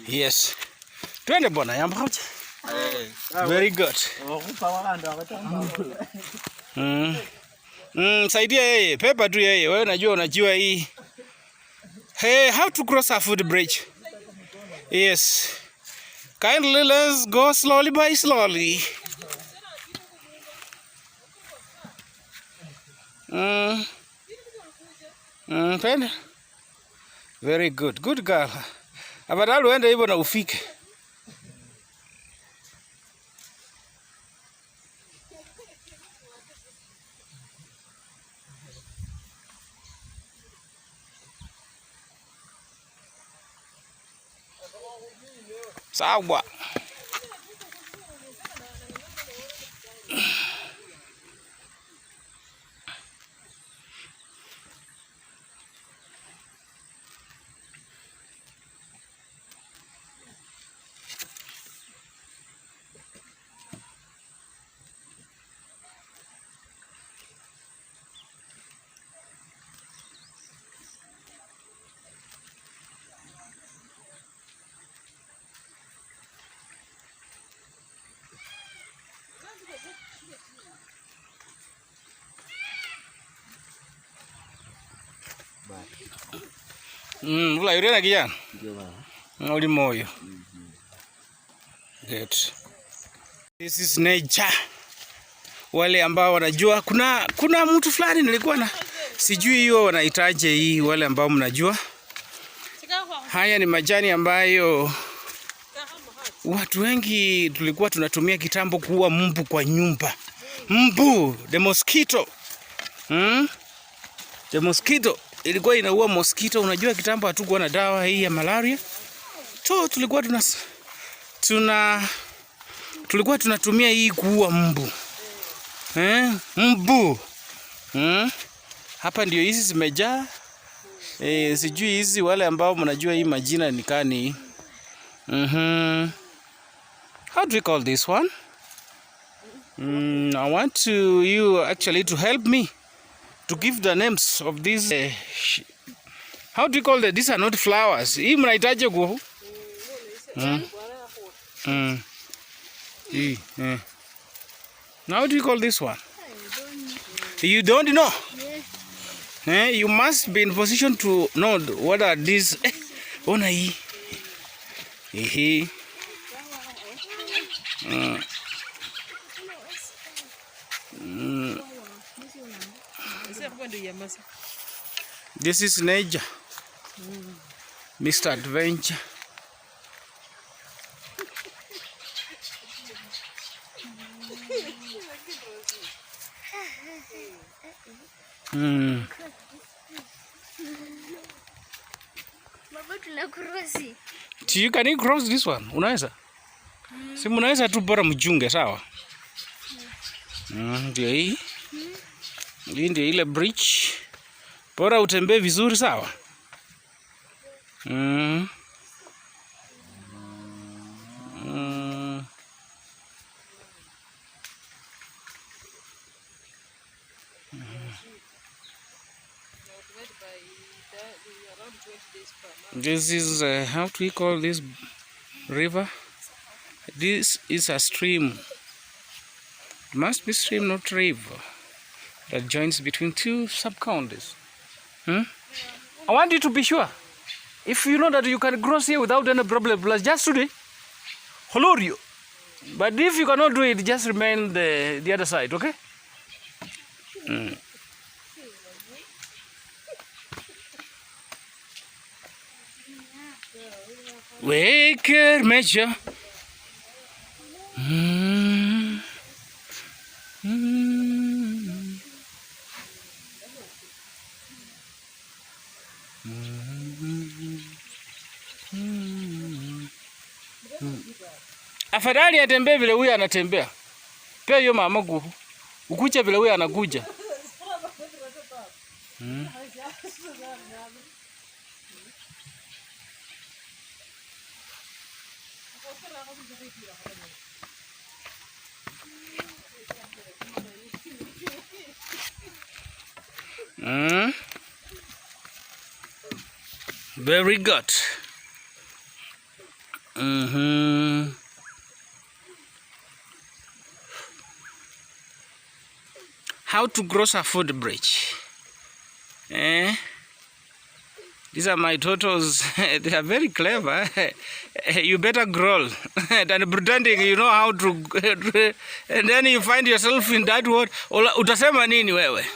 Yes. Twende bwana yamba. Very good. Saidia yeye, pepa tu yeye. Wewe unajua hii. Hey, how to cross a foot bridge? Yes. Kindly let's go slowly by slowly. Twende. Very good. Good girl. Afadhali uende hivyo na ufike. Sawa. Ula yule na kijana? Ndio baba. Uli moyo. Good. This is nature. Wale ambao wanajua kuna mtu fulani nilikuwa na sijui hiyo wanahitaji hii, wale ambao mnajua. Haya ni majani ambayo watu wengi tulikuwa tunatumia kitambo kuua mbu kwa nyumba. Mbu, the mosquito. The mosquito ilikuwa inaua mosquito. Unajua kitambo hatukuwa na dawa hii ya malaria. So tulikuwa tunatumia hii kuua mbu. Mbu. Hapa ndio hizi zimejaa. Sijui hizi wale ambao mnajua hii majina ni kani. How do we call this one? I want you actually to help me to give the names of these. How do you call them? These are not flowers. Hii mnahitaji ku? Now, how do you call this one? You don't know? You must be in position to know what are these. Ona hii. This is nature. Mr. Adventure. You can cross this one. Unaweza? Si mnaweza tu bora mjunge, sawa? Ndio hii. Hii ndio ile bridge. Bora utembee vizuri, sawa? This is how do we call this river? This is a stream. It must be stream, not river, that joins between two sub-counties. I want you to be sure. If you know that you can cross here without any problem, plus just today, follow you. But if you cannot do it, just remain the other side, okay? Wake measure. Afadhali atembee vile huyu anatembea. Pia hiyo mama guhu. Ukuja vile huyu anakuja. Very good. How to cross a footbridge. These are my turtles. They are very clever. You better growl than pretending you know how to. And then you find yourself in that word. Utasema nini wewe?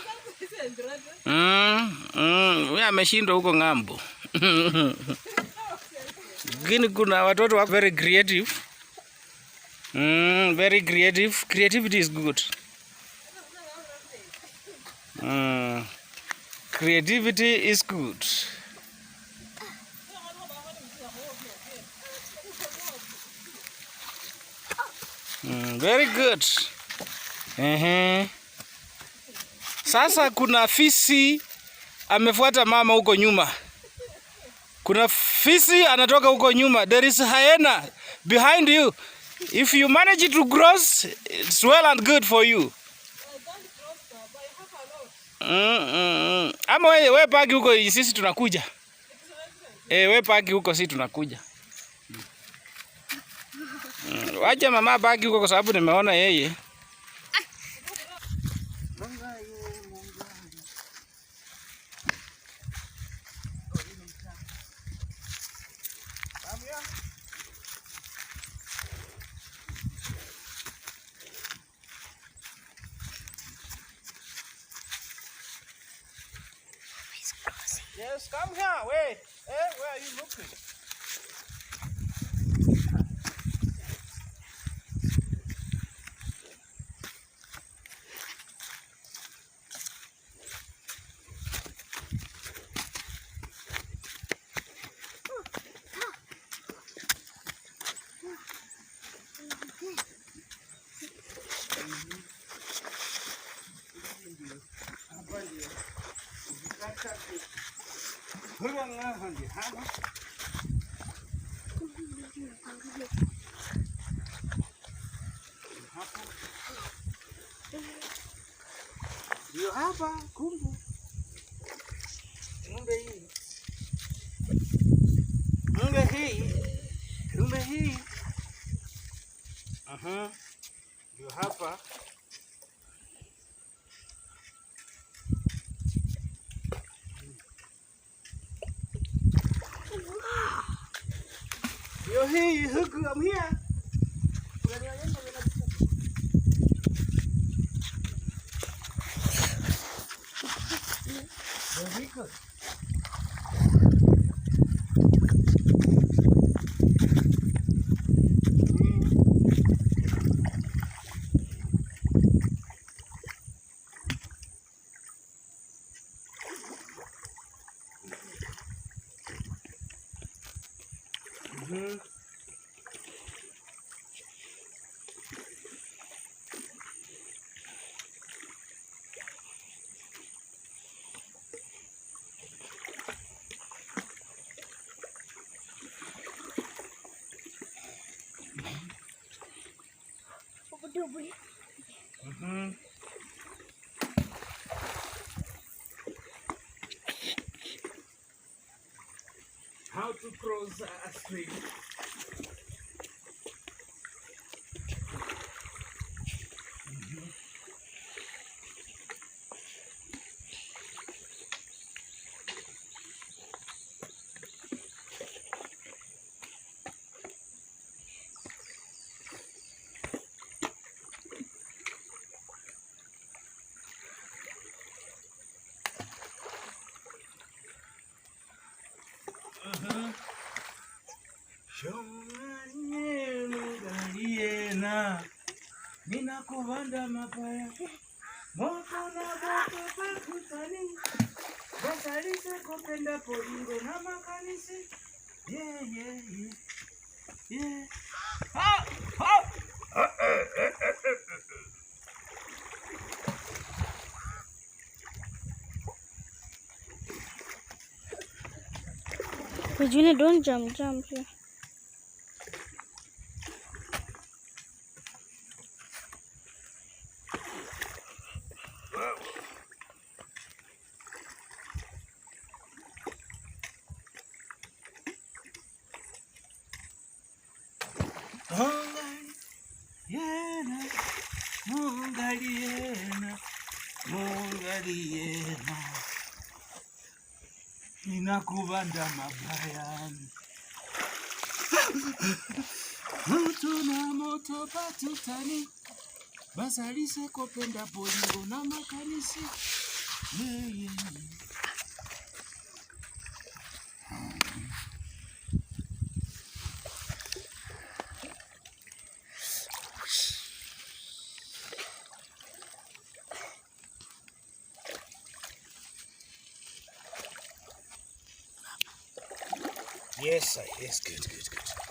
Wewe ameshindwa huko ng'ambo. Lakini kuna watoto wako very creative. Very creative. Creativity is good. Creativity is good. Very good. Sasa kuna fisi amefuata mama huko nyuma. Kuna fisi anatoka huko nyuma. There is hyena behind you. If you manage to cross, it's well and good for you. Ama we paki huko, sisi tunakuja. We paki huko, sisi tunakuja. Wacha mama paki huko kwa sababu nimeona yeye. Yes, come here. Wait. Where are you looking? Ndio hapa kumbu. Ng'ombe hii. Ng'ombe hii. Ndio hapa. Ndio hii huku I'm here. Very good. How to cross a stream. Nina kuvanda mapaya moto na moto pakutani basalise kupenda polingo na makanisi yeah Regina, don't jump here. Mungaliena, mungaliena, inakubanda mabayani. Moto na moto patutani, basalise kopenda bolingo na makanisi. Yes, good.